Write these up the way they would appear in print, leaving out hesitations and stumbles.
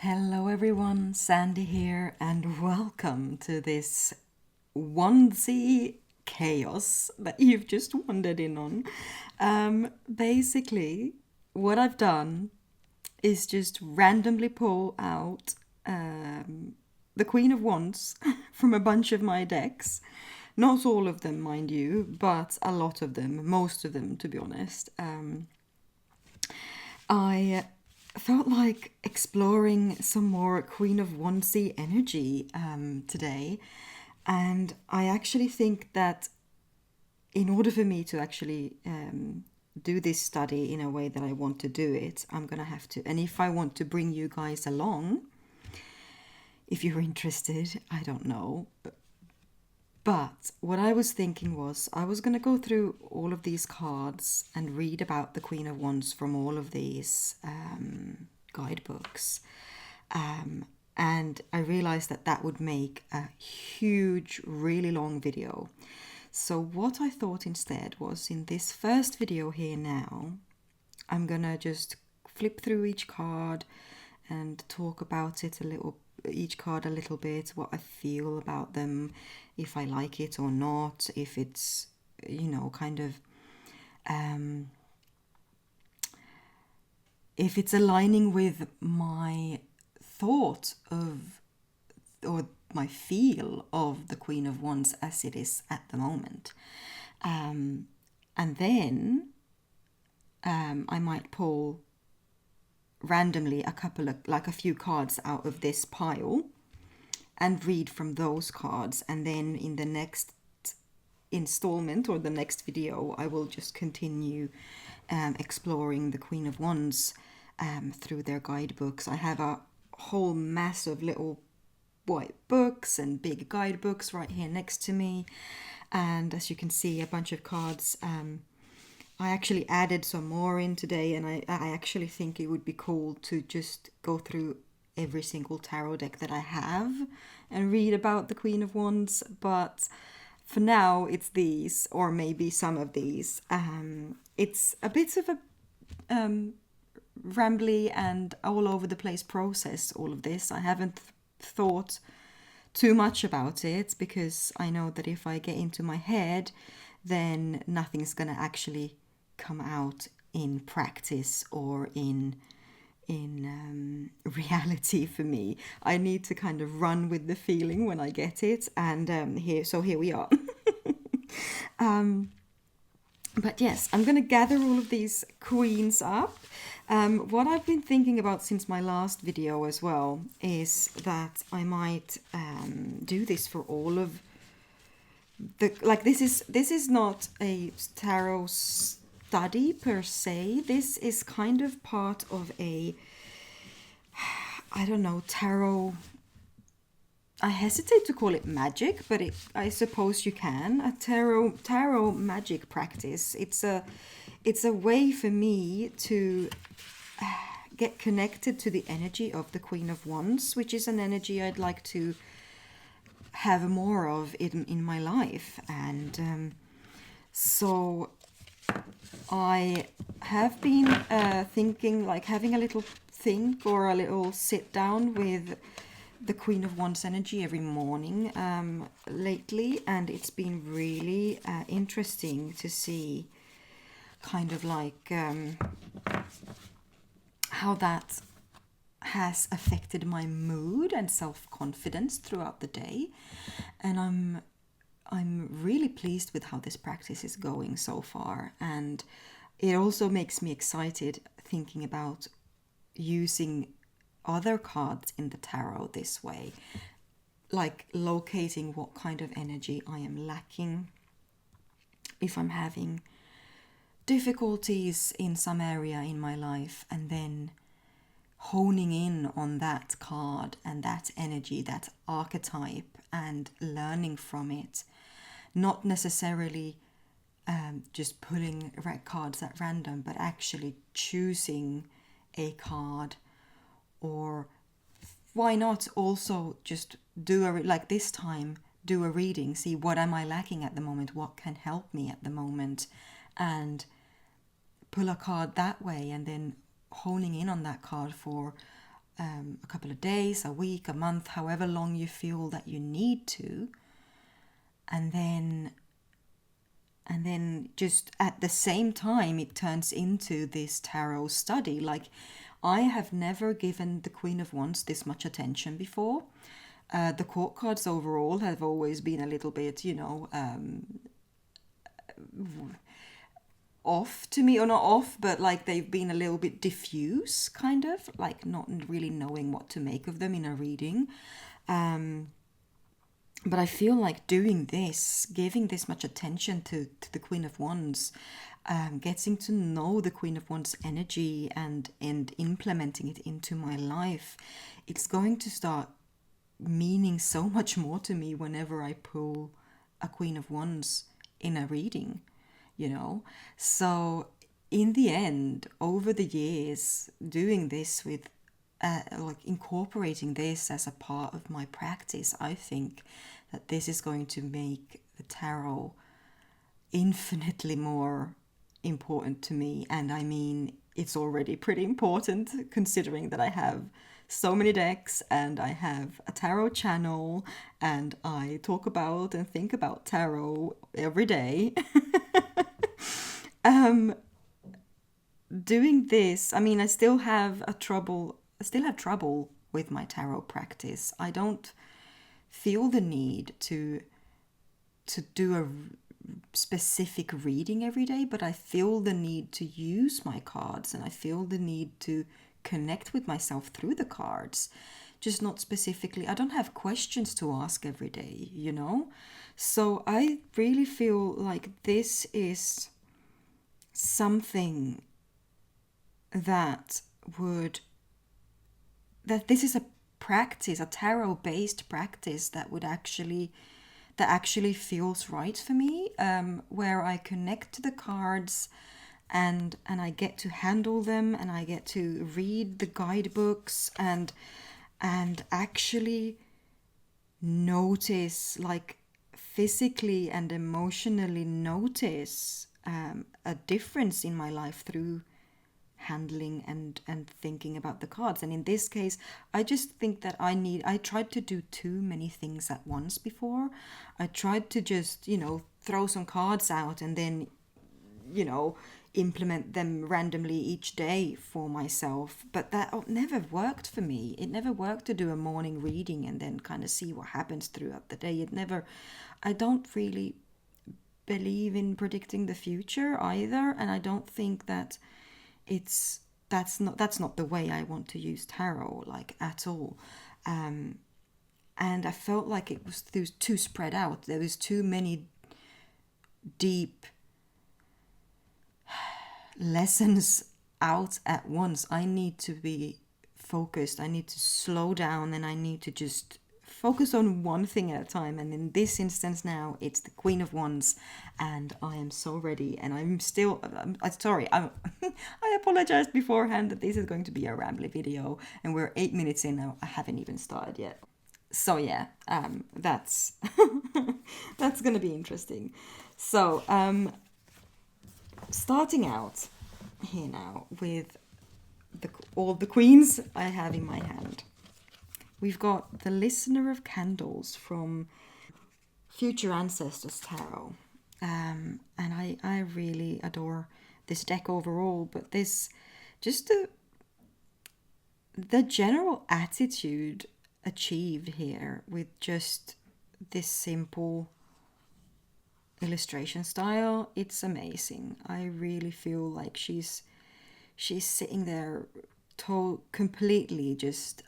Hello everyone, Sandy here, and welcome to this onesie chaos that you've just wandered in on. Basically, what I've done is just randomly pull out the Queen of Wands from a bunch of my decks. Not all of them, mind you, but a lot of them, most of them, to be honest. I felt like exploring some more Queen of Wandsy energy today, and I actually think that in order for me to actually do this study in a way that I want to do it, I'm gonna have to, and if I want to bring you guys along, if you're interested, I don't know. But what I was thinking was I was going to go through all of these cards and read about the Queen of Wands from all of these guidebooks. And I realized that that would make a huge, really long video. So what I thought instead was in this first video here now, I'm going to just flip through each card and talk about it each card a little bit, what I feel about them, if I like it or not, if it's, kind of, if it's aligning with my thought of, or my feel of the Queen of Wands as it is at the moment. And then I might pull randomly a few cards out of this pile and read from those cards, and then in the next installment or the next video I will just continue exploring the Queen of Wands through their guidebooks. I have a whole mass of little white books and big guidebooks right here next to me, and as you can see, a bunch of cards. I actually added some more in today, and I actually think it would be cool to just go through every single tarot deck that I have and read about the Queen of Wands. But for now, it's these, or maybe some of these. It's a bit of a rambly and all over the place process, all of this. I haven't thought too much about it because I know that if I get into my head, then nothing's going to actually come out in practice or in reality for me. I need to kind of run with the feeling when I get it, and here we are. But yes, I'm going to gather all of these queens up. What I've been thinking about since my last video as well is that I might do this for all of this is not a tarot study per se. This is kind of part of a, I don't know, tarot. I hesitate to call it magic, but I suppose you can. A tarot magic practice. It's a way for me to get connected to the energy of the Queen of Wands, which is an energy I'd like to have more of in my life. And so I have been thinking, like having a little think or a little sit down with the Queen of Wands energy every morning lately, and it's been really interesting to see kind of like how that has affected my mood and self-confidence throughout the day. And I'm really pleased with how this practice is going so far, and it also makes me excited thinking about using other cards in the tarot this way, like locating what kind of energy I am lacking, if I'm having difficulties in some area in my life, and then honing in on that card and that energy, that archetype, and learning from it. Not necessarily just pulling cards at random, but actually choosing a card, or why not also just like this time, do a reading, see what am I lacking at the moment, what can help me at the moment, and pull a card that way, and then honing in on that card for a couple of days, a week, a month, however long you feel that you need to, and then just at the same time it turns into this tarot study. Like, I have never given the Queen of Wands this much attention before. The court cards overall have always been a little bit, off to me, or not off, but like they've been a little bit diffuse, kind of like not really knowing what to make of them in a reading. But I feel like doing this, giving this much attention to the Queen of Wands, getting to know the Queen of Wands energy and implementing it into my life, it's going to start meaning so much more to me whenever I pull a Queen of Wands in a reading, So in the end, over the years, doing this with like incorporating this as a part of my practice, I think that this is going to make the tarot infinitely more important to me. And I mean, it's already pretty important considering that I have so many decks and I have a tarot channel and I talk about and think about tarot every day. Doing this, I mean, I still have trouble with my tarot practice. I don't feel the need to do a specific reading every day, but I feel the need to use my cards and I feel the need to connect with myself through the cards, just not specifically. I don't have questions to ask every day, So I really feel like this is something that this is a practice, a tarot-based practice that actually feels right for me, where I connect to the cards and I get to handle them and I get to read the guidebooks and actually notice, like physically and emotionally notice a difference in my life through handling and thinking about the cards. And in this case, I just think that I tried to do too many things at once before. I tried to just, throw some cards out and then, implement them randomly each day for myself. But that never worked for me. It never worked to do a morning reading and then kind of see what happens throughout the day. I don't really believe in predicting the future either. And I don't think that that's not the way I want to use tarot, like, at all. And I felt like it was too spread out. There was too many deep lessons out at once. I need to be focused. I need to slow down and I need to just focus on one thing at a time. And in this instance now, it's the Queen of Wands, and I am so ready. And I'm sorry, I apologize beforehand that this is going to be a rambly video, and we're 8 minutes in now. I haven't even started yet. So yeah, that's that's gonna be interesting. So starting out here now with all the queens I have in my hand. We've got the Listener of Candles from Future Ancestors Tarot. And I really adore this deck overall, but the general attitude achieved here with just this simple illustration style, it's amazing. I really feel like she's sitting there completely just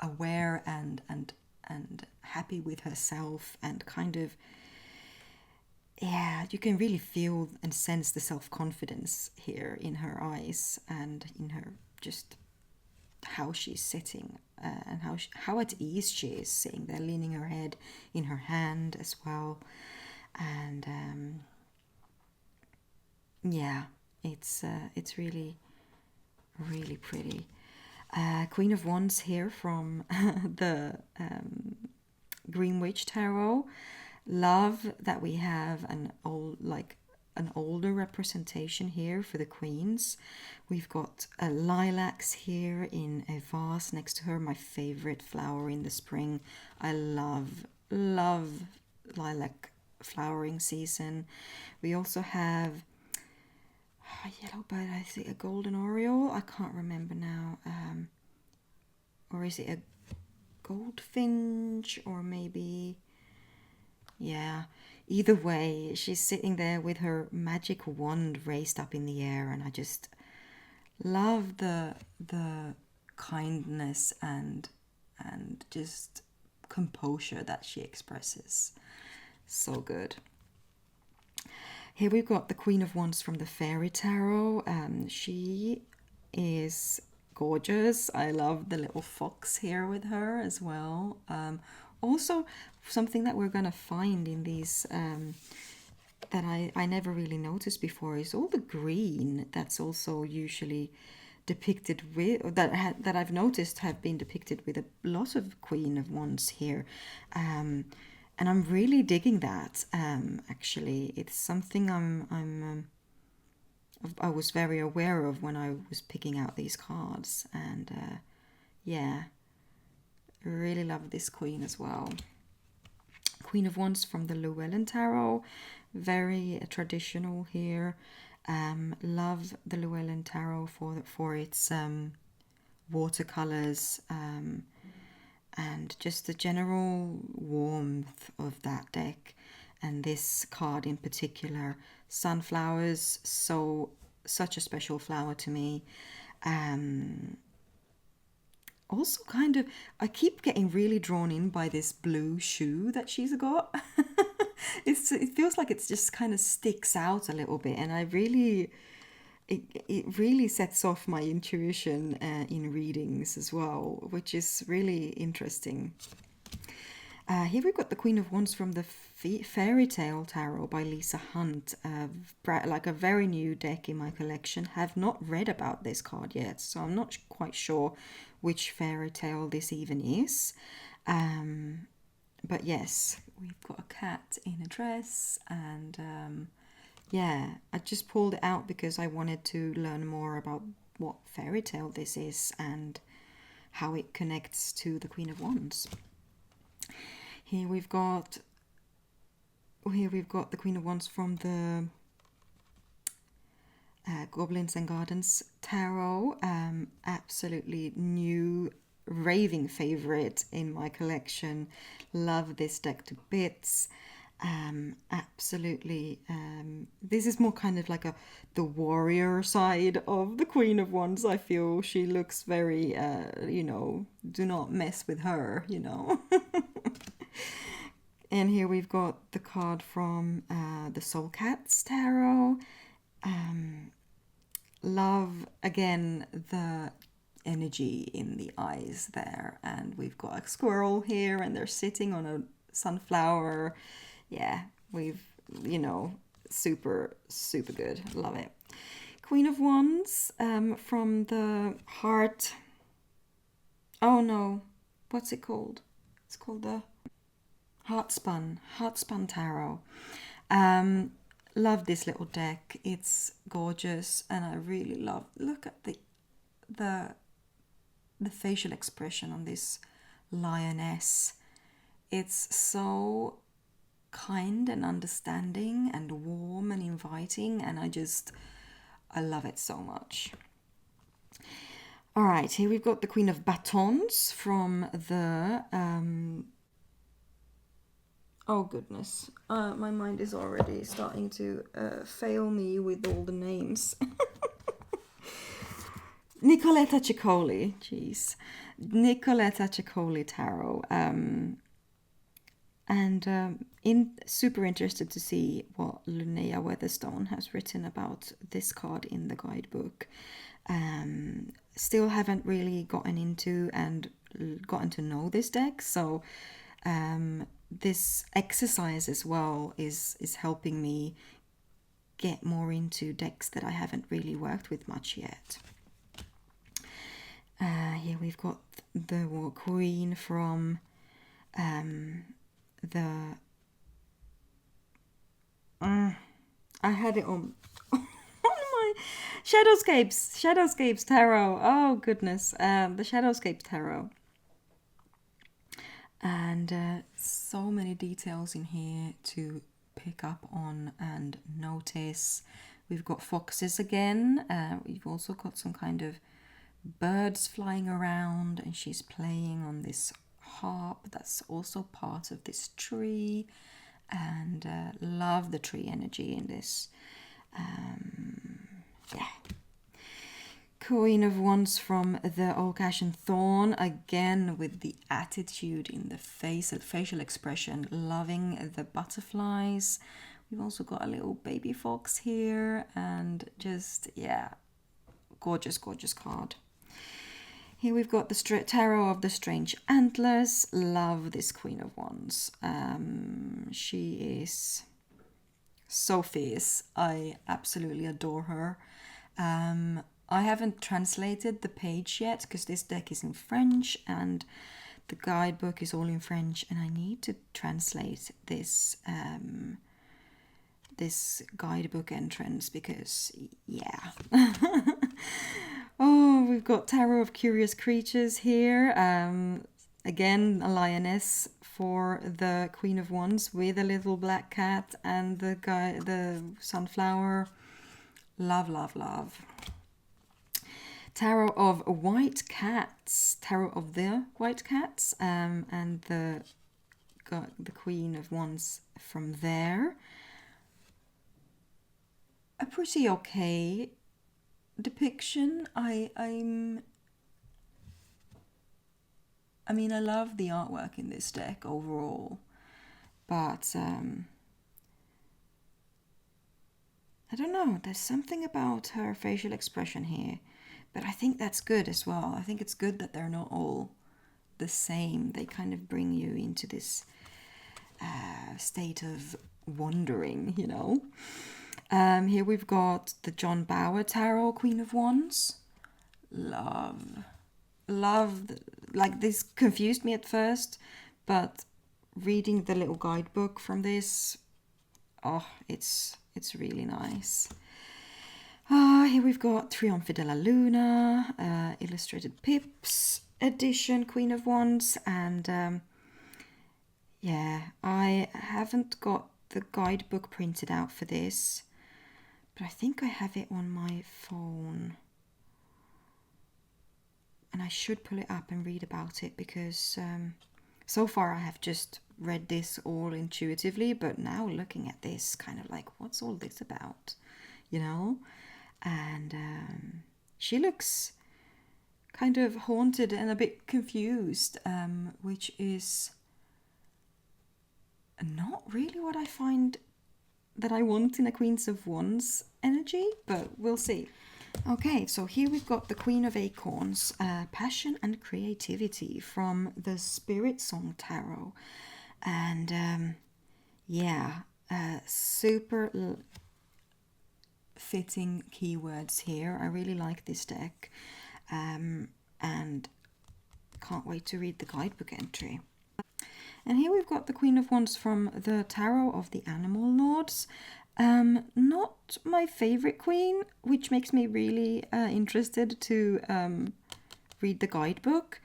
aware and happy with herself, and kind of, yeah, you can really feel and sense the self-confidence here in her eyes and in her, just how she's sitting, and how at ease she is sitting there, leaning her head in her hand as well. And yeah, it's really, really pretty. Queen of Wands here from the Green Witch Tarot. Love that we have an older representation here for the queens. We've got lilacs here in a vase next to her, my favorite flower in the spring. I love lilac flowering season. We also have a yellow bird, I think a golden oriole, I can't remember now. Or is it a goldfinch, or maybe, yeah, either way, she's sitting there with her magic wand raised up in the air, and I just love the kindness and just composure that she expresses. So good. Here we've got the Queen of Wands from the Fairy Tarot. She is gorgeous. I love the little fox here with her as well. Also, something that we're going to find in these that I never really noticed before is all the green that's also usually depicted with, or that I've noticed have been depicted with a lot of Queen of Wands here. And I'm really digging that. Actually, it's something I was very aware of when I was picking out these cards, and yeah, really love this queen as well. Queen of Wands from the Llewellyn Tarot, very traditional here. Love the Llewellyn Tarot for its watercolors. And just the general warmth of that deck, and this card in particular. Sunflowers, such a special flower to me. Also kind of, I keep getting really drawn in by this blue shoe that she's got. It feels like it's just kind of sticks out a little bit, and I really, it really sets off my intuition in readings as well, which is really interesting. Here we've got the Queen of Wands from the Fairy Tale Tarot by Lisa Hunt, like a very new deck in my collection. Have not read about this card yet, so I'm not quite sure which fairy tale this even is. But yes, we've got a cat in a dress, and yeah, I just pulled it out because I wanted to learn more about what fairy tale this is and how it connects to the Queen of Wands. Here we've got the Queen of Wands from the Goblins and Gardens Tarot. Absolutely new, raving favorite in my collection. Love this deck to bits. Absolutely. This is more kind of like the warrior side of the Queen of Wands. I feel she looks very, do not mess with her, And here we've got the card from the Soul Cats Tarot. Love, again, the energy in the eyes there. And we've got a squirrel here, and they're sitting on a sunflower. Yeah, super, super good. Love it. Queen of Wands from the Heart. Oh no, what's it called? It's called the Heartspun Tarot. Love this little deck. It's gorgeous, and I really look at the facial expression on this lioness. It's so kind and understanding and warm and inviting, and I love it so much. All right, here we've got the Queen of Batons from the oh goodness, my mind is already starting to fail me with all the names. Nicoletta Ciccoli, jeez. Nicoletta Ciccoli Tarot. Super interested to see what Linnea Weatherstone has written about this card in the guidebook. Still haven't really gotten into and gotten to know this deck, so this exercise as well is helping me get more into decks that I haven't really worked with much yet. Here we've got the Queen from the I had it on my Shadowscapes Tarot. Oh goodness, the Shadowscapes Tarot, and so many details in here to pick up on and notice. We've got foxes again. We've also got some kind of birds flying around, and she's playing on this harp that's also part of this tree. And love the tree energy in this. Yeah. Queen of Wands from the Oak Ash and Thorn, again with the attitude in the face, facial expression, loving the butterflies. We've also got a little baby fox here, and just, yeah, gorgeous, gorgeous card. Here we've got the Tarot of the Strange Antlers. Love this Queen of Wands. She is so fierce. I absolutely adore her. I haven't translated the page yet because this deck is in French and the guidebook is all in French, and I need to translate this this guidebook entrance because, yeah. Oh, we've got Tarot of Curious Creatures here. Again, a lioness for the Queen of Wands with a little black cat and the sunflower. Love, love, love. Tarot of White Cats. Tarot of the White Cats. And the Queen of Wands from there. A pretty okay depiction. I mean, I love the artwork in this deck overall, but I don't know, there's something about her facial expression here, but I think that's good as well. I think it's good that they're not all the same. They kind of bring you into this state of wondering, you know. Here we've got the John Bower Tarot, Queen of Wands. Love, like this confused me at first, but reading the little guidebook from this, oh, it's really nice. Here we've got Trionfi della Luna, Illustrated Pips edition, Queen of Wands, and yeah, I haven't got the guidebook printed out for this, but I think I have it on my phone. And I should pull it up and read about it because so far I have just read this all intuitively, but now looking at this, kind of like, what's all this about? You know? And she looks kind of haunted and a bit confused, which is not really what I find that I want in a Queens of Wands energy, but we'll see. Okay, so here we've got the Queen of Acorns, Passion and Creativity from the Spirit Song Tarot. And yeah, super fitting keywords here. I really like this deck, and can't wait to read the guidebook entry. And here we've got the Queen of Wands from the Tarot of the Animal Lords. Not my favorite queen, which makes me really interested to read the guidebook.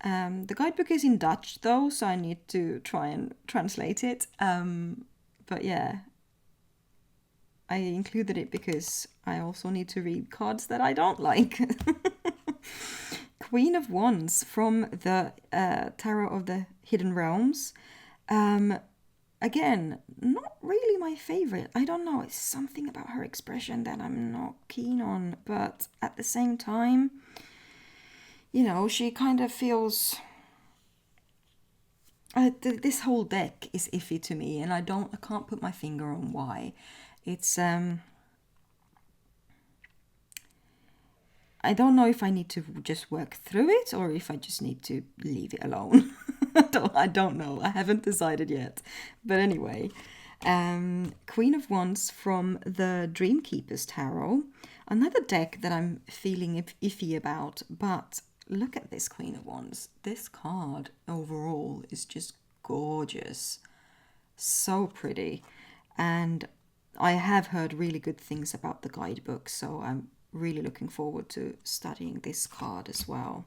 The guidebook is in Dutch though, so I need to try and translate it. But yeah, I included it because I also need to read cards that I don't like. Queen of Wands from the Tarot of the Hidden Realms. Again, not really my favorite. I don't know, it's something about her expression that I'm not keen on, but at the same time, you know, she kind of feels... this whole deck is iffy to me, and I can't put my finger on why. It's I don't know if I need to just work through it or if I just need to leave it alone. I don't know. I haven't decided yet. But anyway, Queen of Wands from the Dreamkeepers Tarot. Another deck that I'm feeling iffy about, but look at this Queen of Wands. This card overall is just gorgeous. So pretty. And I have heard really good things about the guidebook, so I'm really looking forward to studying this card as well.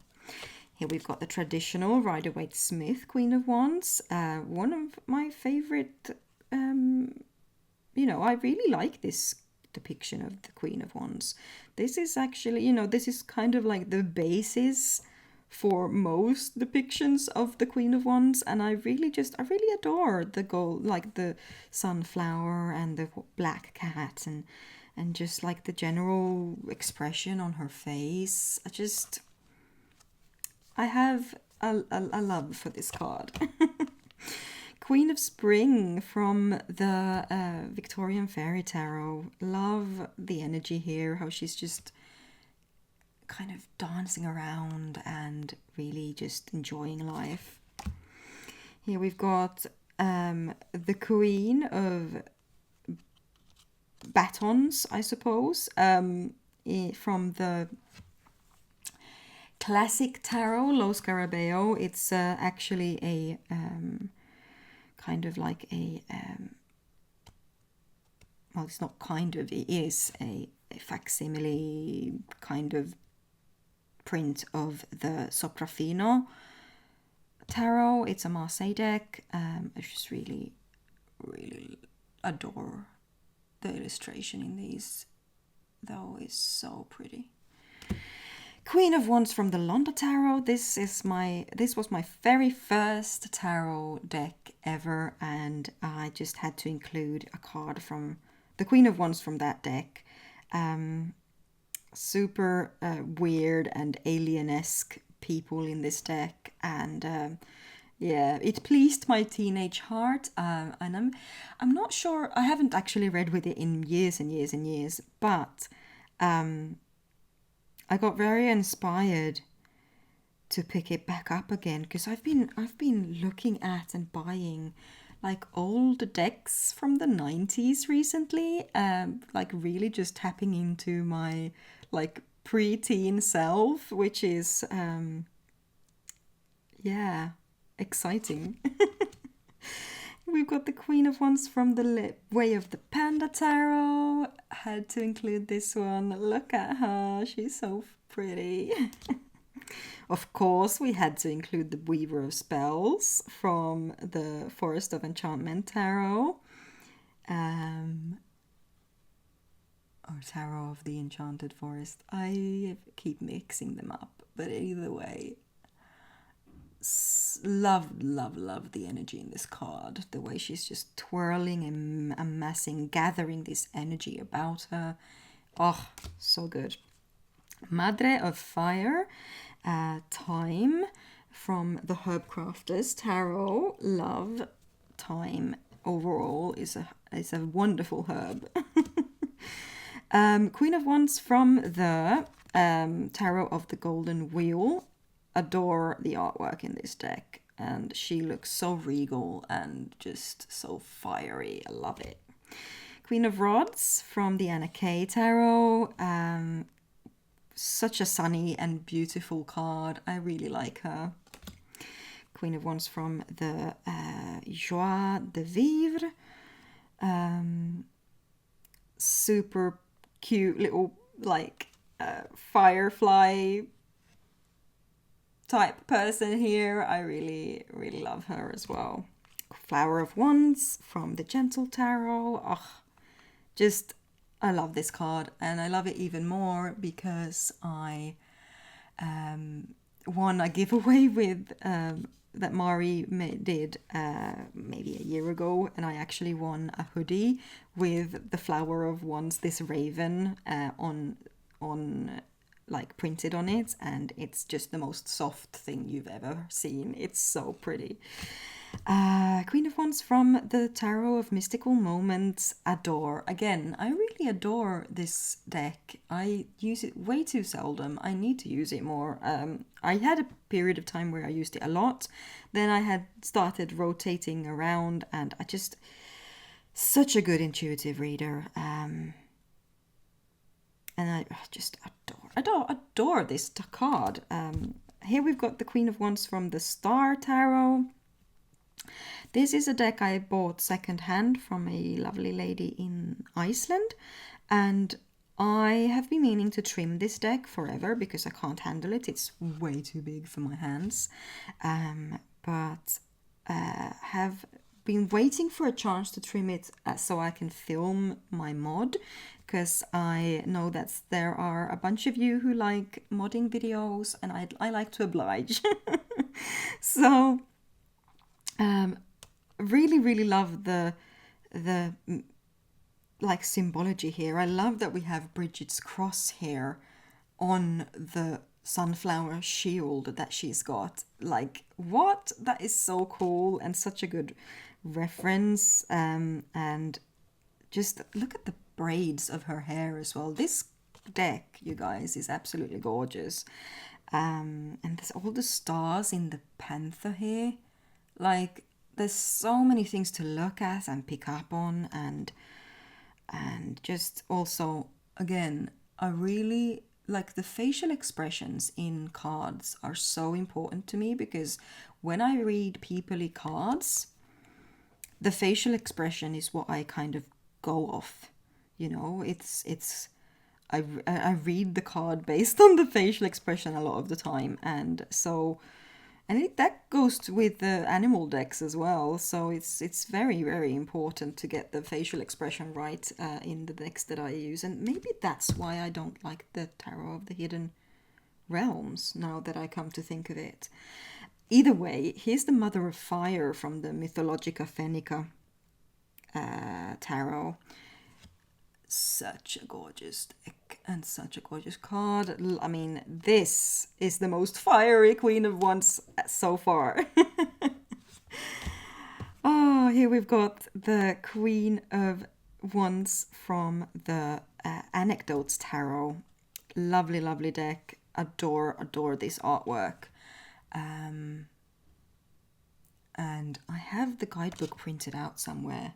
Here we've got the traditional Rider-Waite-Smith Queen of Wands, one of my favorite. I really like this depiction of the Queen of Wands. This is actually, this is kind of like the basis for most depictions of the Queen of Wands, and I really adore the gold, like the sunflower and the black cat, and just like the general expression on her face. I have a love for this card. Queen of Spring from the Victorian Fairy Tarot. Love the energy here, how she's just kind of dancing around and really just enjoying life. Here we've got the Queen of Batons, I suppose, from the classic tarot, Lo Scarabeo. It's actually a kind of like a well, it's not kind of, it is a facsimile kind of print of the Soprafino tarot. It's a Marseille deck. I just really adore the illustration in these, though. It's so pretty. Queen of Wands from the Londa Tarot. This was my very first tarot deck ever, and I just had to include a card from the Queen of Wands from that deck. Super weird and alien-esque people in this deck, and yeah, it pleased my teenage heart. And I'm not sure, I haven't actually read with it in years and years and years, but I got very inspired to pick it back up again, because I've been looking at and buying like old decks from the 90s recently, like really just tapping into my like pre-teen self, which is yeah, exciting. We've got the Queen of Wands from the Way of the Panda Tarot. Had to include this one. Look at her. She's so pretty. Of course, we had to include the Weaver of Spells from the Forest of Enchantment Tarot. Or Tarot of the Enchanted Forest. I keep mixing them up. But either way, love the energy in this card. The way she's just twirling and amassing, gathering this energy about her. Oh, so good. Madre of Fire, Thyme from the Herb Crafters Tarot. Love thyme. Overall is a wonderful herb. Queen of Wands from the Tarot of the Golden Wheel. Adore the artwork in this deck, and she looks so regal and just so fiery. I love it. Queen of Rods from the Anna Kay Tarot. Such a sunny and beautiful card. I really like her. Queen of Wands from the Joie de Vivre. Super cute little like firefly type person here. I really love her as well. Flower of Wands from the Gentle Tarot. I love this card, and I love it even more because I won a giveaway with that Mari did maybe a year ago, and I actually won a hoodie with the Flower of Wands, this raven on like printed on it, and it's just the most soft thing you've ever seen. It's so pretty. Queen of Wands from the Tarot of Mystical Moments. Adore. Again, I really adore this deck. I use it way too seldom. I need to use it more. I had a period of time where I used it a lot. Then I had started rotating around, and I just... such a good intuitive reader. And I just adore this card. Here we've got the Queen of Wands from the Star Tarot. This is a deck I bought secondhand from a lovely lady in Iceland, and I have been meaning to trim this deck forever because I can't handle it. It's way too big for my hands. But have been waiting for a chance to trim it so I can film my mod, because I know that there are a bunch of you who like modding videos, and I like to oblige. So really, really love the like symbology here. I love that we have Bridget's cross here on the sunflower shield that she's got. Like, what? That is so cool and such a good reference. And just look at the braids of her hair as well. This deck, you guys, is absolutely gorgeous. And there's all the stars in the panther here. Like, there's so many things to look at and pick up on, and just also, again, I really like the facial expressions in cards are so important to me, because when I read peoply cards, the facial expression is what I kind of go off. You know, I read the card based on the facial expression a lot of the time, and so. And that goes with the animal decks as well. So it's very, very important to get the facial expression right in the decks that I use. And maybe that's why I don't like the Tarot of the Hidden Realms, now that I come to think of it. Either way, here's the Mother of Fire from the Mythologica Fennica Tarot. Such a gorgeous deck and such a gorgeous card. I mean, this is the most fiery Queen of Wands so far. Oh, here we've got the Queen of Wands from the Anecdotes Tarot. Lovely, lovely deck. Adore this artwork. And I have the guidebook printed out somewhere.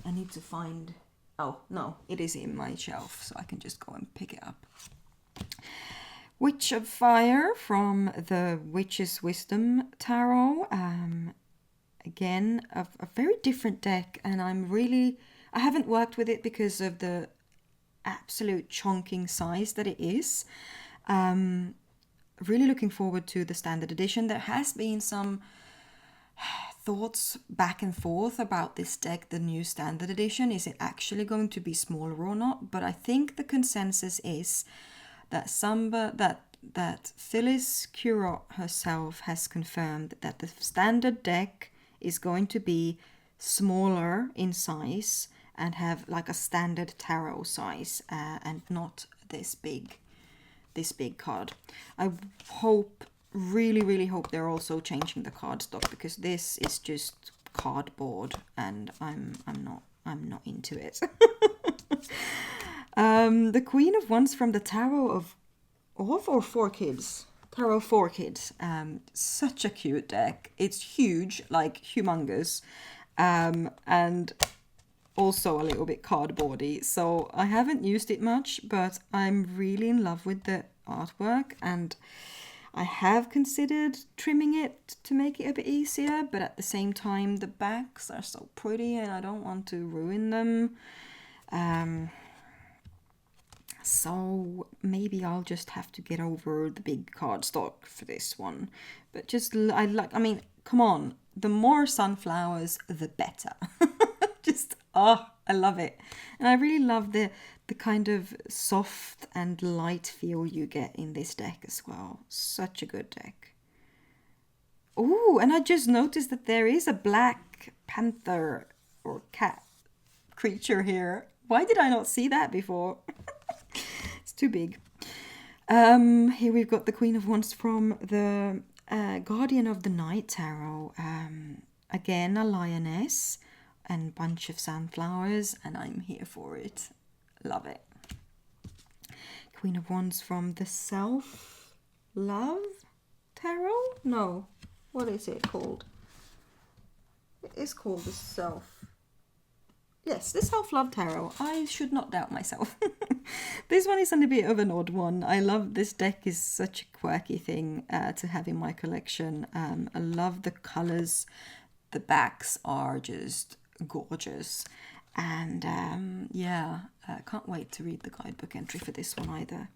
I need to find... Oh, no, it is in my shelf, so I can just go and pick it up. Witch of Fire from the Witch's Wisdom Tarot. Again, a very different deck, and I haven't worked with it because of the absolute chonking size that it is. Really looking forward to the standard edition. There has been some thoughts back and forth about this deck, the new standard edition. Is it actually going to be smaller or not? But I think the consensus is that that Phyllis Curot herself has confirmed that the standard deck is going to be smaller in size and have like a standard tarot size, and not this big card. I really hope they're also changing the cardstock, because this is just cardboard and I'm not into it. The Queen of Wands from the Tarot of or for Kids. Tarot for Kids. Such a cute deck. It's huge, like humongous, and also a little bit cardboardy. So I haven't used it much, but I'm really in love with the artwork, and I have considered trimming it to make it a bit easier, but at the same time the backs are so pretty and I don't want to ruin them. So maybe I'll just have to get over the big cardstock for this one. But I mean, come on, the more sunflowers, the better. I love it. And I really love the kind of soft and light feel you get in this deck as well. Such a good deck. Oh, and I just noticed that there is a black panther or cat creature here. Why did I not see that before? It's too big. Here we've got the Queen of Wands from the Guardian of the Night Tarot. Again, a lioness and bunch of sunflowers, and I'm here for it. Love it. Queen of Wands from the Self-Love Tarot? No. What is it called? It is called the Self... Yes, the Self-Love Tarot. I should not doubt myself. This one is a bit of an odd one. I love this deck. Is such a quirky thing to have in my collection. I love the colours. The backs are just gorgeous. And yeah, can't wait to read the guidebook entry for this one either.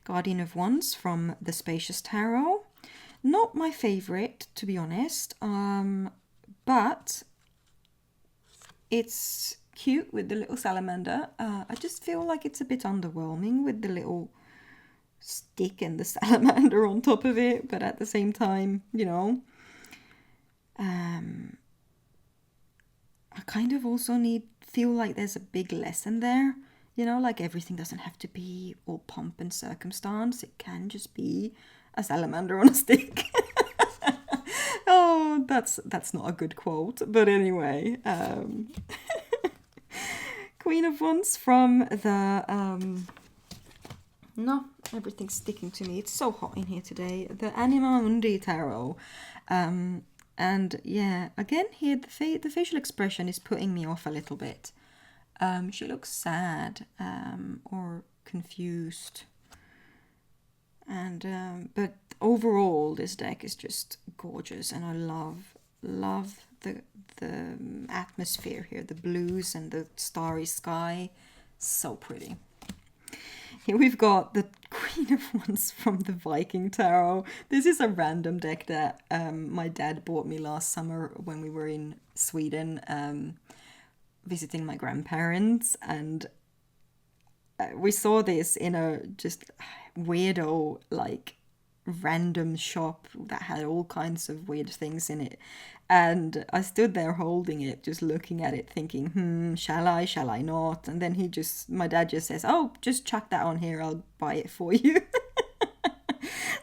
Guardian of Wands from the Spacious Tarot. Not my favourite, to be honest, but it's cute with the little salamander. I just feel like it's a bit underwhelming with the little stick and the salamander on top of it, but at the same time, you know, I kind of also feel like there's a big lesson there. You know, like everything doesn't have to be all pomp and circumstance. It can just be a salamander on a stick. Oh, that's not a good quote, but anyway, Queen of Wands from the no, everything's sticking to me. It's so hot in here today. The Anima Mundi Tarot. And yeah, again here the facial expression is putting me off a little bit. She looks sad or confused. And but overall this deck is just gorgeous, and I love the atmosphere here, the blues and the starry sky. So pretty. Here we've got the Queen of Wands from the Viking Tarot. This is a random deck that my dad bought me last summer when we were in Sweden visiting my grandparents, and we saw this in a just weirdo, like, random shop that had all kinds of weird things in it. And I stood there holding it, just looking at it, thinking, shall I not? And then my dad just says, oh, just chuck that on here, I'll buy it for you.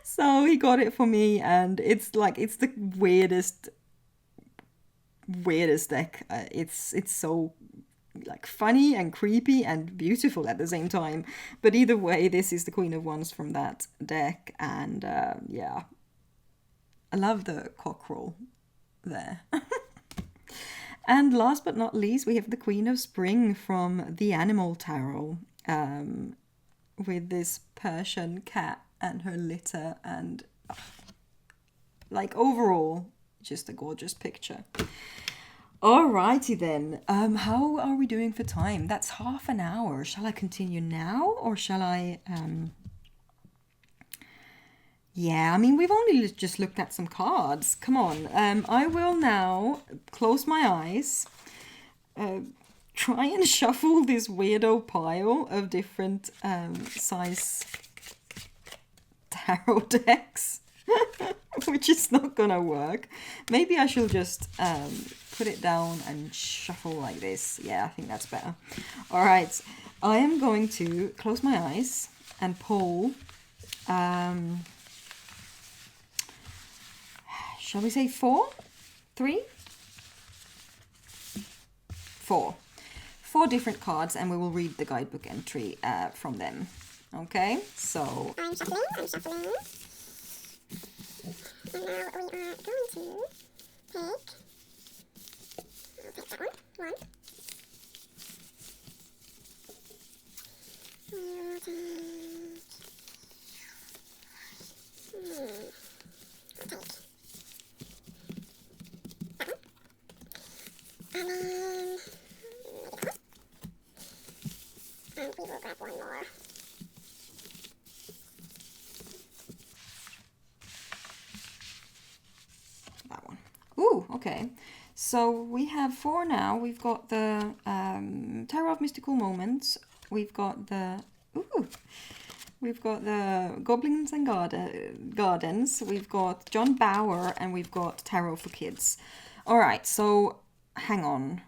So he got it for me, and it's the weirdest deck. It's so like funny and creepy and beautiful at the same time. But either way, this is the Queen of Wands from that deck, and yeah, I love the cockerel there. And last but not least, we have the Queen of Spring from the Animal Tarot, with this Persian cat and her litter, and like overall just a gorgeous picture. Alrighty then, how are we doing for time? That's half an hour. Shall I continue now, or shall I yeah, I mean, we've only just looked at some cards. Come on. I will now close my eyes, try and shuffle this weirdo pile of different size tarot decks, which is not gonna work. Maybe I shall just put it down and shuffle like this. Yeah, I think that's better. All right, I am going to close my eyes and pull... shall we say 4? 3? 4. 4 different cards, and we will read the guidebook entry from them. Okay, so... I'm shuffling. And now we are going to take... I'll take that one. One. We'll take... I'll take... And then, and we will grab one more. That one. Ooh, okay. So we have 4 now. We've got the Tarot of Mystical Moments. We've got the... Ooh! We've got the Goblins and Gardens. We've got John Bauer, and we've got Tarot for Kids. All right, so... hang on.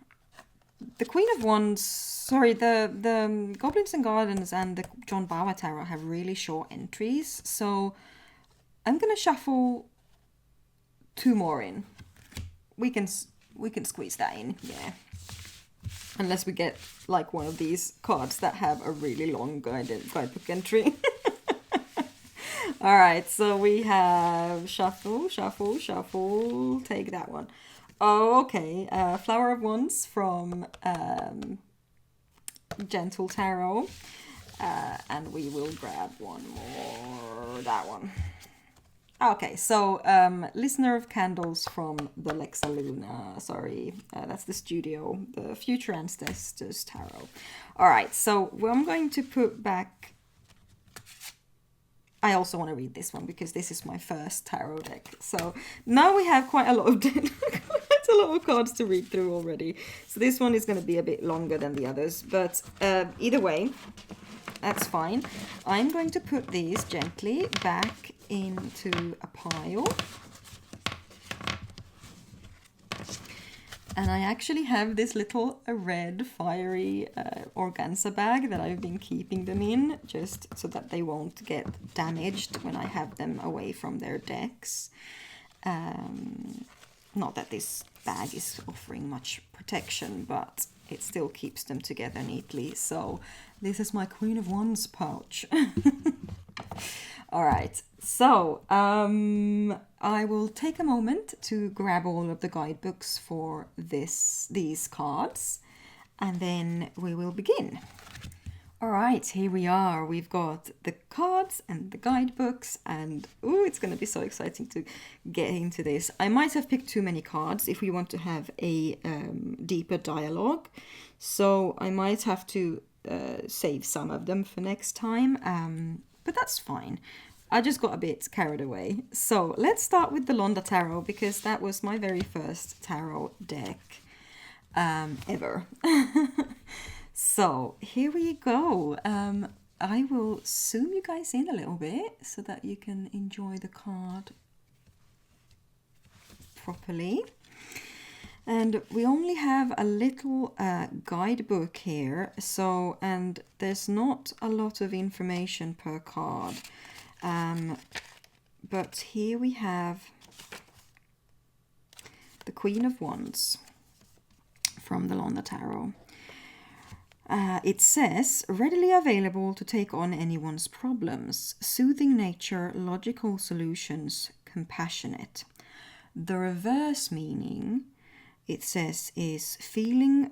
The Queen of Wands, sorry, the Goblins and Gardens and the John Bauer Tarot have really short entries, so I'm gonna shuffle 2 more in. We can squeeze that in, yeah. Unless we get like one of these cards that have a really long guidebook entry. All right, so we have shuffle, take that one. Oh, okay. Flower of Wands from Gentle Tarot. And we will grab one more. That one. Okay, so listener of candles from the Lexa Luna. Sorry, that's the studio, the Future Ancestors Tarot. All right, so I'm going to put back. I also want to read this one because this is my first tarot deck. So now we have quite a lot of quite a lot of cards to read through already. So this one is going to be a bit longer than the others, but either way, that's fine. I'm going to put these gently back into a pile. And I actually have this little red fiery organza bag that I've been keeping them in, just so that they won't get damaged when I have them away from their decks. Not that this bag is offering much protection, but it still keeps them together neatly. So this is my Queen of Wands pouch. All right, so I will take a moment to grab all of the guidebooks for these cards, and then we will begin. All right, here we are. We've got the cards and the guidebooks, and oh, it's going to be so exciting to get into this. I might have picked too many cards if we want to have a deeper dialogue, so I might have to save some of them for next time. But that's fine. I just got a bit carried away. So let's start with the Londa Tarot, because that was my very first tarot deck ever. So here we go. I will zoom you guys in a little bit so that you can enjoy the card properly. And we only have a little guidebook here, so, and there's not a lot of information per card. But here we have the Queen of Wands from the Londa Tarot. It says, readily available to take on anyone's problems, soothing nature, logical solutions, compassionate. The reverse meaning, it says, is feeling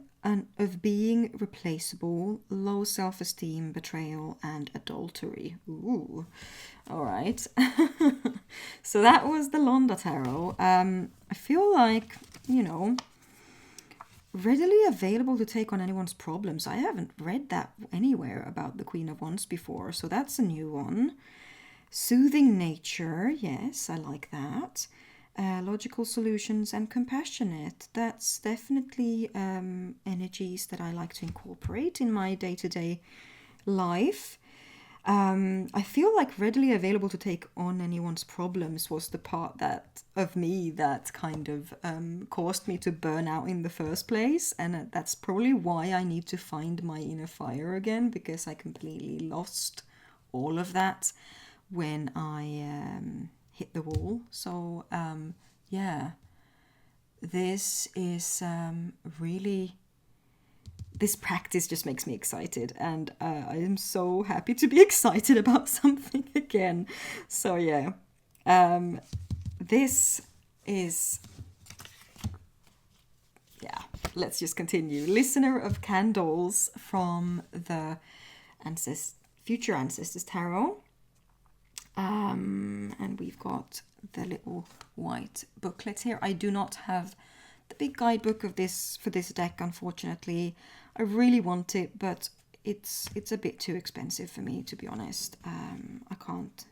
of being replaceable, low self-esteem, betrayal, and adultery. Ooh, all right. So that was the Londa Tarot. I feel like, you know, readily available to take on anyone's problems. I haven't read that anywhere about the Queen of Wands before, so that's a new one. Soothing nature, yes, I like that. Logical solutions and compassionate. That's definitely energies that I like to incorporate in my day-to-day life. I feel like readily available to take on anyone's problems was the part that of me that kind of caused me to burn out in the first place, and that's probably why I need to find my inner fire again, because I completely lost all of that when I hit the wall. So yeah, this is really, this practice just makes me excited, and I am so happy to be excited about something again. So yeah, this is, yeah, let's just continue. Listener of Candles from the Future Ancestors Tarot. And we've got the little white booklet here. I do not have the big guidebook of this for this deck, unfortunately. I really want it, but it's a bit too expensive for me, to be honest. I can't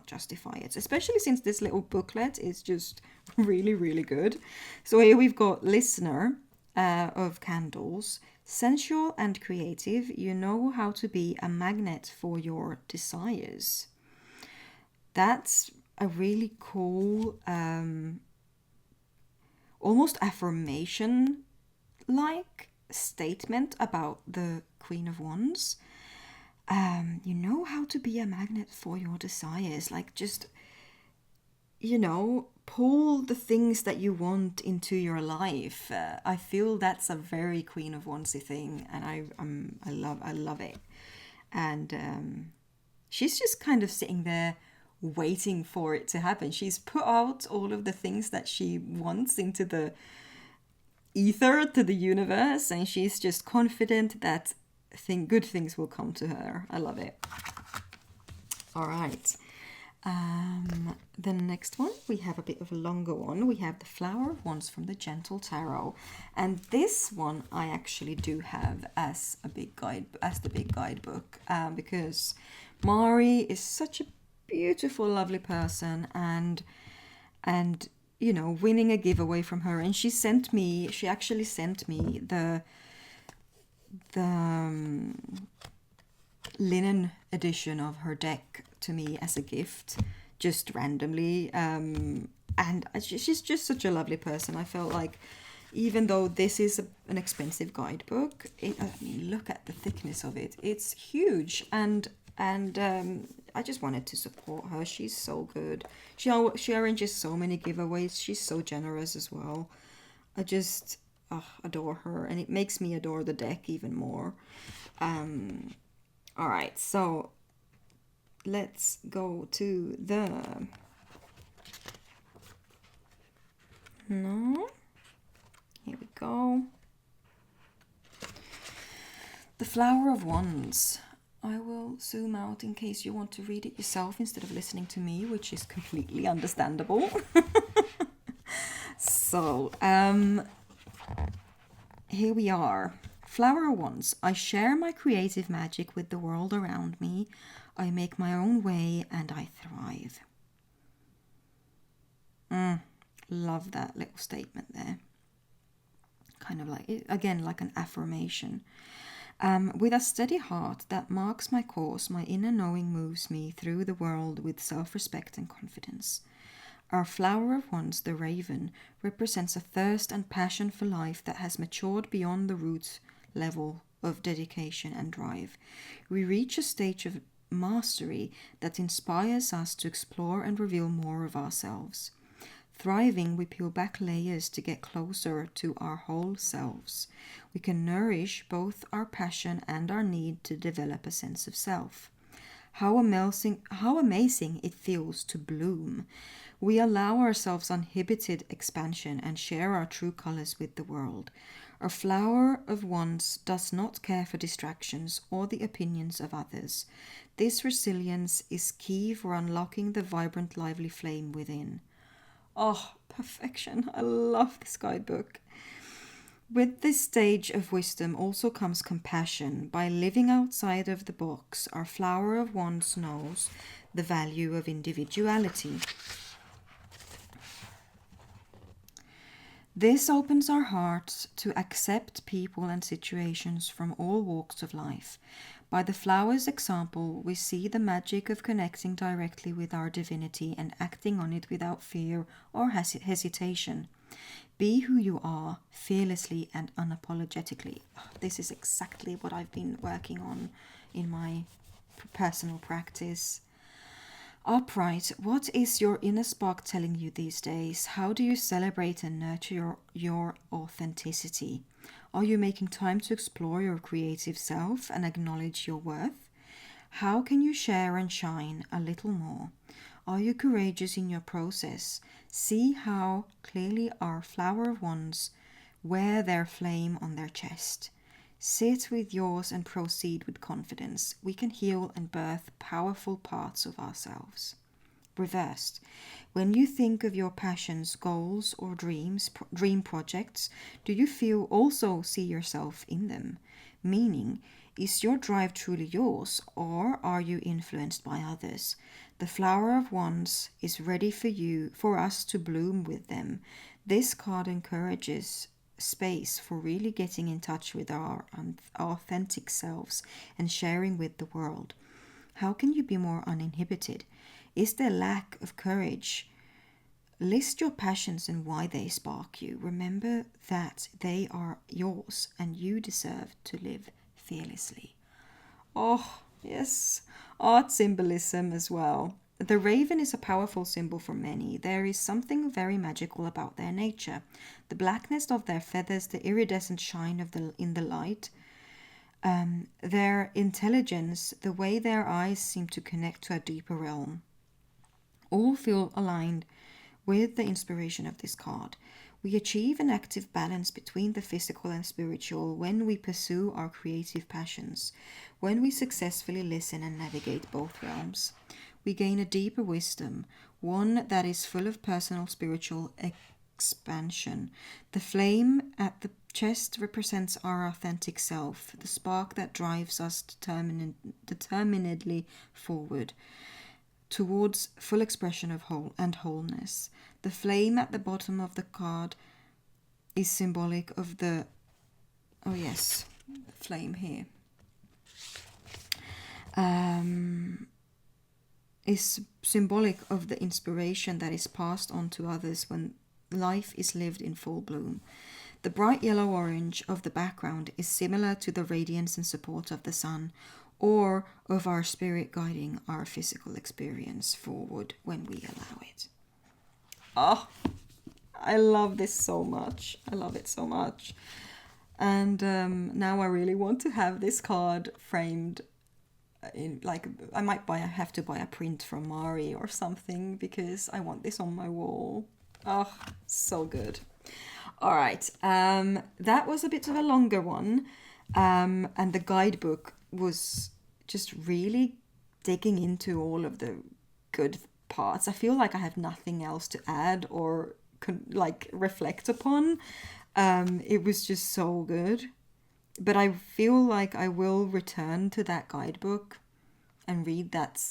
justify it, especially since this little booklet is just really, really good. So here we've got Listener of Candles. Sensual and creative, you know how to be a magnet for your desires. That's a really cool, almost affirmation-like statement about the Queen of Wands. You know how to be a magnet for your desires. Like, just, you know, pull the things that you want into your life. I feel that's a very Queen of Wandsy thing, and I love it. And she's just kind of sitting there waiting for it to happen. She's put out all of the things that she wants into the ether, to the universe, and she's just confident that good things will come to her. I love it. All right. The next one, we have a bit of a longer one. We have the Flower of Wands from the Gentle Tarot, and this one I actually do have as a big guide, as the big guidebook, because Mari is such a beautiful, lovely person, and you know, winning a giveaway from her, and she actually sent me the linen edition of her deck to me as a gift, just randomly. And she's just such a lovely person. I felt like, even though this is an expensive guidebook, I mean, look at the thickness of it. It's huge, and I just wanted to support her. She's so good. She arranges so many giveaways. She's so generous as well. I just adore her, and it makes me adore the deck even more. All right, so let's go to the... No. Here we go. The Flower of Wands. I will zoom out in case you want to read it yourself instead of listening to me, which is completely understandable. So, here we are. Flower of Wands. I share my creative magic with the world around me. I make my own way and I thrive. Love that little statement there. Kind of like, again, like an affirmation. With a steady heart that marks my course, my inner knowing moves me through the world with self-respect and confidence. Our Flower of Wands, the raven, represents a thirst and passion for life that has matured beyond the root level of dedication and drive. We reach a stage of mastery that inspires us to explore and reveal more of ourselves. Thriving, we peel back layers to get closer to our whole selves. We can nourish both our passion and our need to develop a sense of self. How amazing it feels to bloom. We allow ourselves uninhibited expansion and share our true colors with the world. Our Flower of Wands does not care for distractions or the opinions of others. This resilience is key for unlocking the vibrant, lively flame within. Oh, perfection. I love this guidebook. With this stage of wisdom also comes compassion. By living outside of the box, our Flower of Wands knows the value of individuality. This opens our hearts to accept people and situations from all walks of life. By the flower's example, we see the magic of connecting directly with our divinity and acting on it without fear or hesitation. Be who you are, fearlessly and unapologetically. This is exactly what I've been working on in my personal practice. Upright, what is your inner spark telling you these days? How do you celebrate and nurture your authenticity? Are you making time to explore your creative self and acknowledge your worth? How can you share and shine a little more? Are you courageous in your process? See how clearly our Flower of Wands wear their flame on their chest. Sit with yours and proceed with confidence. We can heal and birth powerful parts of ourselves. Reversed. When you think of your passions, goals, or dream projects, do you also see yourself in them? Meaning, is your drive truly yours, or are you influenced by others? The Flower of Wands is ready for us to bloom with them. This card encourages space for really getting in touch with our authentic selves and sharing with the world. How can you be more uninhibited? Is there lack of courage? List your passions and why they spark you. Remember that they are yours and you deserve to live fearlessly. Oh, yes. Art symbolism as well. The raven is a powerful symbol for many. There is something very magical about their nature. The blackness of their feathers, the iridescent shine in the light, their intelligence, the way their eyes seem to connect to a deeper realm, all feel aligned with the inspiration of this card. We achieve an active balance between the physical and spiritual when we pursue our creative passions, when we successfully listen and navigate both realms. we gain a deeper wisdom, one that is full of personal spiritual expansion. The flame at the chest represents our authentic self, the spark that drives us determinedly forward towards full expression of wholeness. The flame at the bottom of the card is symbolic of the flame here. Is symbolic of the inspiration that is passed on to others when life is lived in full bloom. The bright yellow-orange of the background is similar to the radiance and support of the sun, or of our spirit guiding our physical experience forward when we allow it. Oh, I love this so much. I love it so much. And now I really want to have this card framed in, like, I might have to buy a print from Mari or something, because I want this on my wall. Oh, so good. All right, that was a bit of a longer one, and the guidebook was just really digging into all of the good parts. I feel like I have nothing else to add or reflect upon. It was just so good, but I feel like I will return to that guidebook and read that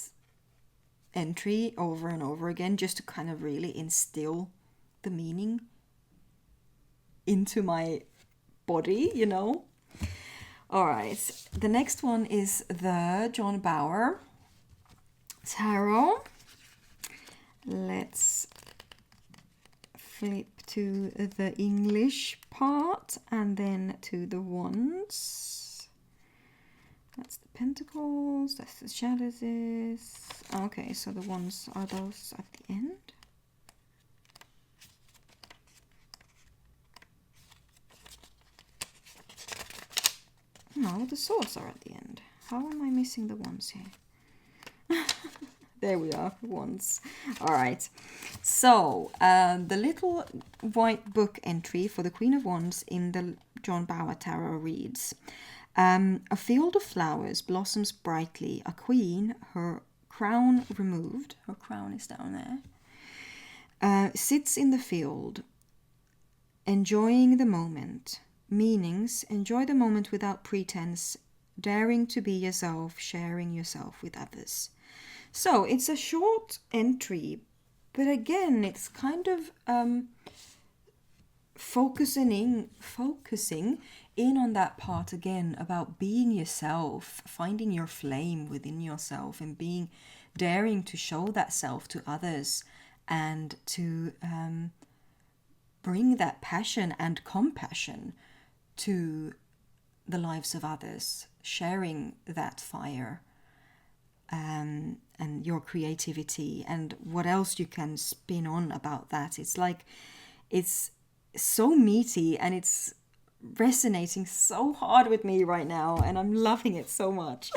entry over and over again, just to kind of really instill the meaning into my body, you know. All right, the next one is the John Bauer Tarot. Let's flip to the English part and then to the wands. That's the pentacles, that's the shadows. Okay, so the wands are those at the end. No, the swords are at the end. How am I missing the wands here? There we are, wands. All right. So, the little white book entry for the Queen of Wands in the John Bauer Tarot reads, a field of flowers blossoms brightly. A queen, her crown removed, her crown is down there, sits in the field, enjoying the moment. Meanings: enjoy the moment without pretense, daring to be yourself, sharing yourself with others. So it's a short entry, but again, it's kind of focusing in on that part again about being yourself, finding your flame within yourself, and daring to show that self to others, and to bring that passion and compassion to the lives of others, sharing that fire and your creativity and what else you can spin on about that. It's like, it's so meaty and it's resonating so hard with me right now, and I'm loving it so much.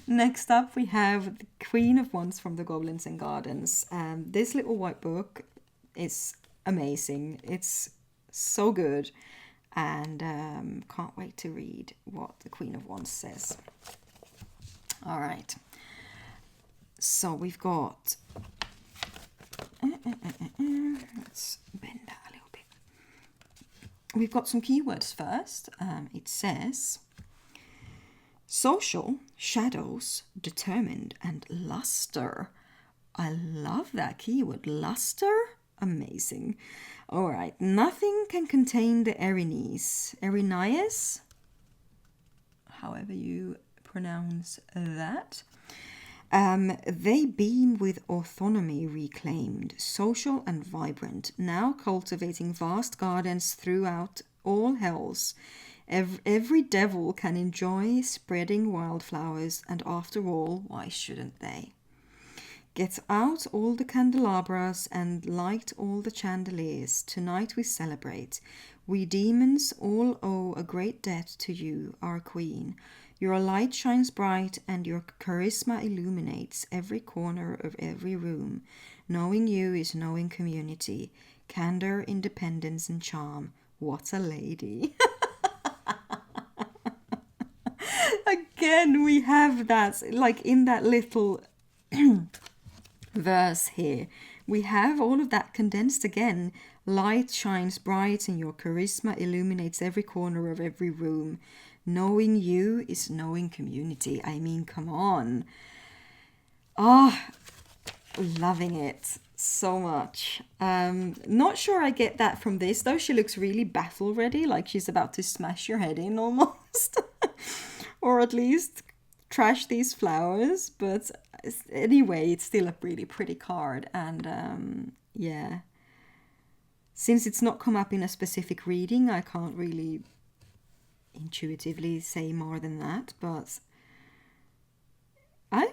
Next up, we have the Queen of Wands from the Goblins and Gardens. This little white book is amazing. It's so good, and can't wait to read what the Queen of Wands says. All right. So we've got... let's bend that a little bit. We've got some keywords first. It says... social, shadows, determined, and luster. I love that keyword, luster. Amazing. All right. Nothing can contain the Erinnyes, however you pronounce that. They beam with autonomy reclaimed, social and vibrant, now cultivating vast gardens throughout all hells. Every devil can enjoy spreading wildflowers, and after all, why shouldn't they? Get out all the candelabras and light all the chandeliers. Tonight we celebrate. We demons all owe a great debt to you, our queen. Your light shines bright and your charisma illuminates every corner of every room. Knowing you is knowing community, candor, independence, and charm. What a lady. Again, we have that, like in that little verse here, we have all of that condensed again. Light shines bright and your charisma illuminates every corner of every room. Knowing you is knowing community. I mean, come on. Ah, loving it so much. Not sure I get that from this, though. She looks really battle ready, like she's about to smash your head in almost. Or at least trash these flowers. But anyway, it's still a really pretty card. And yeah. Since it's not come up in a specific reading, I can't really intuitively say more than that, but I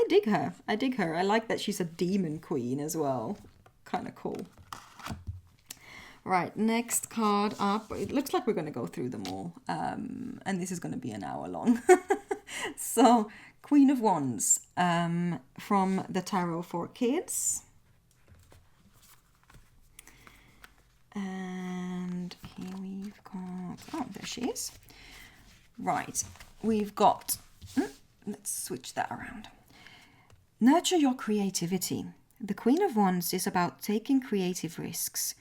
dig her. I dig her. I like that she's a demon queen as well. Kind of cool. Right, next card up. It looks like we're going to go through them all. And this is going to be an hour long. So, Queen of Wands from the Tarot for Kids. And here we've got... Oh, there she is. Right, we've got... Let's switch that around. Nurture your creativity. The Queen of Wands is about taking creative risks.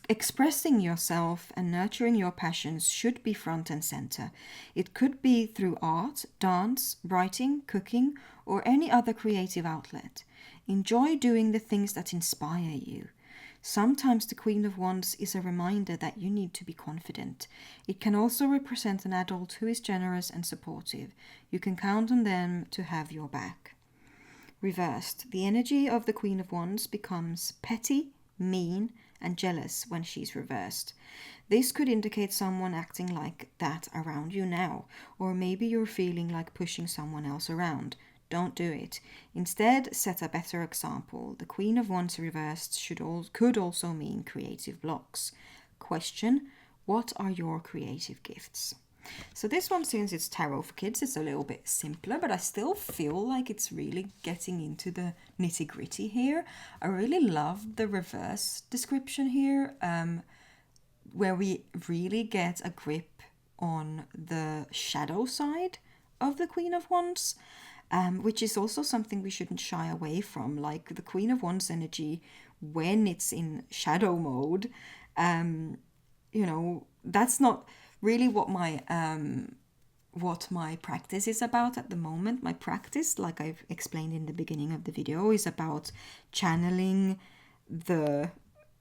Expressing yourself and nurturing your passions should be front and center. It could be through art, dance, writing, cooking, or any other creative outlet. Enjoy doing the things that inspire you. Sometimes the Queen of Wands is a reminder that you need to be confident. It can also represent an adult who is generous and supportive. You can count on them to have your back. Reversed, the energy of the Queen of Wands becomes petty, mean, and jealous when she's reversed. This could indicate someone acting like that around you now, or maybe you're feeling like pushing someone else around. Don't do it. Instead, set a better example. The Queen of Wands reversed could also mean creative blocks. Question: what are your creative gifts? So this one, since it's tarot for kids, it's a little bit simpler, but I still feel like it's really getting into the nitty-gritty here. I really love the reverse description here, where we really get a grip on the shadow side of the Queen of Wands. Which is also something we shouldn't shy away from. Like the Queen of Wands energy, when it's in shadow mode, that's not really what my practice is about at the moment. My practice, like I've explained in the beginning of the video, is about channeling the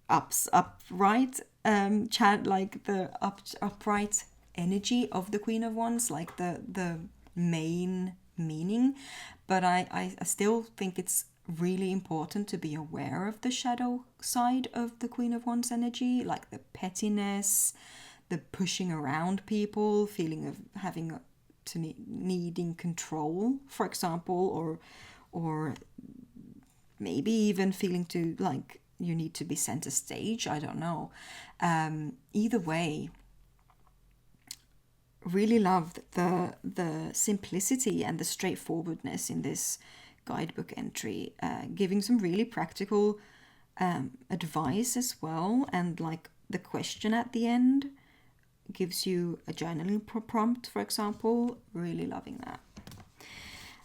upright upright energy of the Queen of Wands, like the main meaning. But I still think it's really important to be aware of the shadow side of the Queen of Wands energy, like the pettiness, the pushing around people, feeling of having to needing control, for example, or maybe even feeling to like you need to be center stage. I don't know. Either way, really loved the simplicity and the straightforwardness in this guidebook entry, giving some really practical advice as well, and like the question at the end gives you a journaling prompt, for example. Really loving that.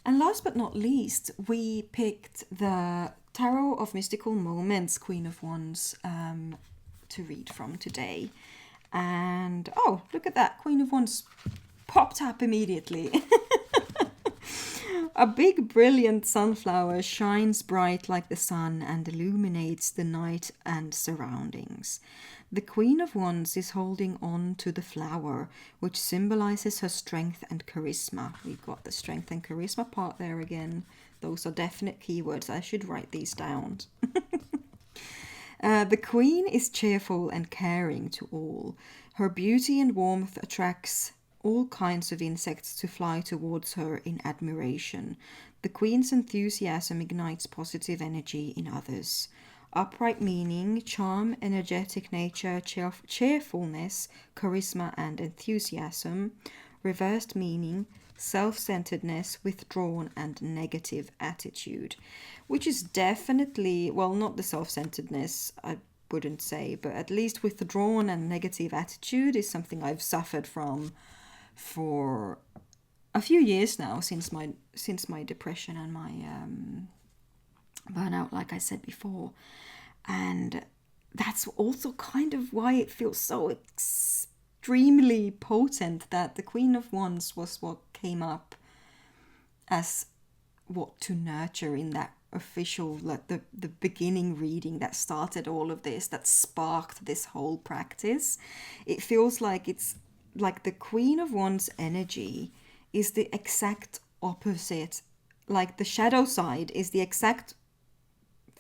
And last but not least, we picked the Tarot of Mystical Moments Queen of Wands to read from today. And oh, look at that, Queen of Wands popped up immediately. A big brilliant sunflower shines bright like the sun and illuminates the night and surroundings. The Queen of Wands is holding on to the flower, which symbolizes her strength and charisma. We've got the strength and charisma part there again. Those are definite keywords. I should write these down. The Queen is cheerful and caring to all. Her beauty and warmth attracts all kinds of insects to fly towards her in admiration. The Queen's enthusiasm ignites positive energy in others. Upright meaning, charm, energetic nature, cheerfulness, charisma, and enthusiasm. Reversed meaning, self-centeredness, withdrawn, and negative attitude. Which is definitely, well, not the self-centeredness, I wouldn't say, but at least withdrawn and negative attitude is something I've suffered from for a few years now since my depression and my burnout, like I said before. And that's also kind of why it feels so extremely potent that the Queen of Wands was what came up as what to nurture in that official, like the beginning reading that started all of this, that sparked this whole practice. It feels like it's like the Queen of Wands energy is the exact opposite. Like the shadow side is the exact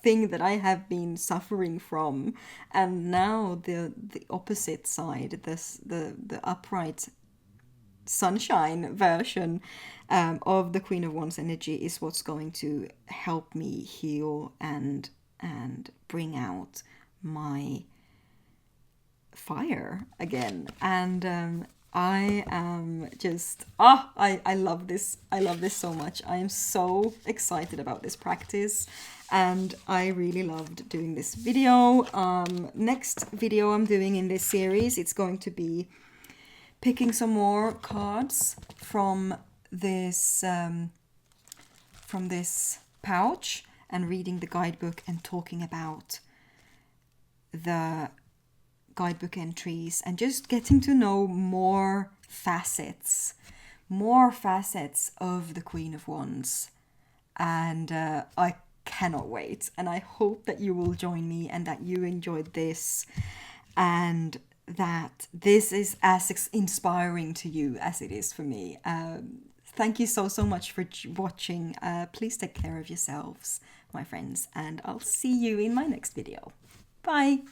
thing that I have been suffering from, and now the opposite side, the upright sunshine version of the Queen of Wands energy is what's going to help me heal and bring out my fire again. And I am just I love this. I love this so much. I am so excited about this practice, and I really loved doing this video. Next video I'm doing in this series, it's going to be picking some more cards from this pouch and reading the guidebook and talking about the guidebook entries and just getting to know more facets of the Queen of Wands. And I cannot wait, and I hope that you will join me and that you enjoyed this and that this is as inspiring to you as it is for me. Thank you so much for watching. Please take care of yourselves, my friends, and I'll see you in my next video. Bye.